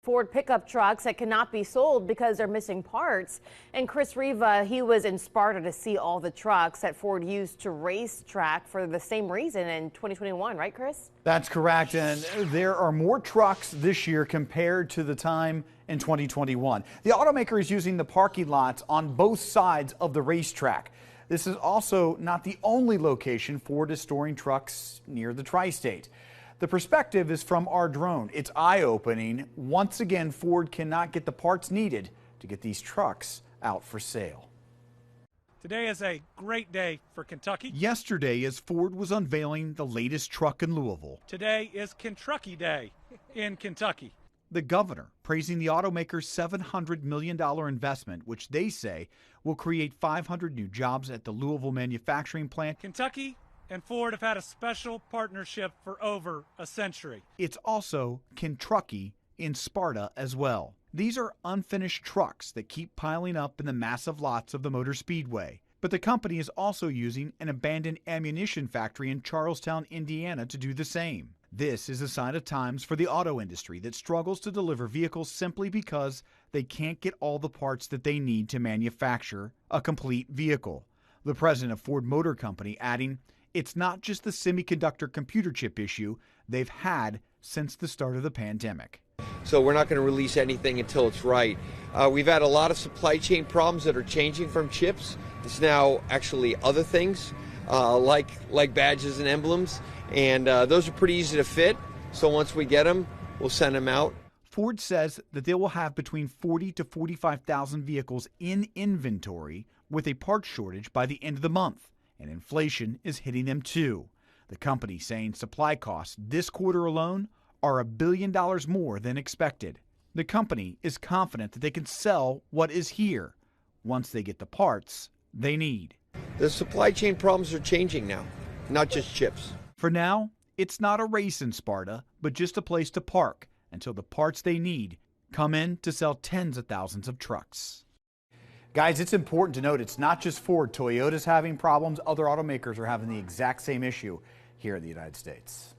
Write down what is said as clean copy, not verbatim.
Ford pickup trucks that cannot be sold because they're missing parts. And Chris Riva, he was in Sparta to see all the trucks that Ford used to race track for the same reason in 2021, right, Chris? That's correct. And there are more trucks this year compared to the time in 2021. The automaker is using the parking lots on both sides of the racetrack. This is also not the only location Ford is storing trucks near the tri-state. The perspective is from our drone. It's eye-opening. Once again, Ford cannot get the parts needed to get these trucks out for sale. Today is a great day for Kentucky. Yesterday, as Ford was unveiling the latest truck in Louisville. Today is Kentucky Day in Kentucky. The governor praising the automaker's $700 million investment, which they say will create 500 new jobs at the Louisville manufacturing plant. Kentucky and Ford have had a special partnership for over a century. It's also Kentucky in Sparta as well. These are unfinished trucks that keep piling up in the massive lots of the Motor Speedway. But the company is also using an abandoned ammunition factory in Charlestown, Indiana to do the same. This is a sign of times for the auto industry that struggles to deliver vehicles simply because they can't get all the parts that they need to manufacture a complete vehicle. The president of Ford Motor Company adding, it's not just the semiconductor computer chip issue they've had since the start of the pandemic. So we're not going to release anything until it's right. We've had a lot of supply chain problems that are changing from chips. It's now actually other things like badges and emblems, and those are pretty easy to fit. So once we get them, we'll send them out. Ford says that they will have between 40 to 45,000 vehicles in inventory with a parts shortage by the end of the month. And inflation is hitting them too. The company saying supply costs this quarter alone are $1 billion more than expected. The company is confident that they can sell what is here once they get the parts they need. The supply chain problems are changing now, not just chips. For now, it's not a race in Sparta, but just a place to park until the parts they need come in to sell tens of thousands of trucks. Guys, it's important to note it's not just Ford. Toyota's having problems. Other automakers are having the exact same issue here in the United States.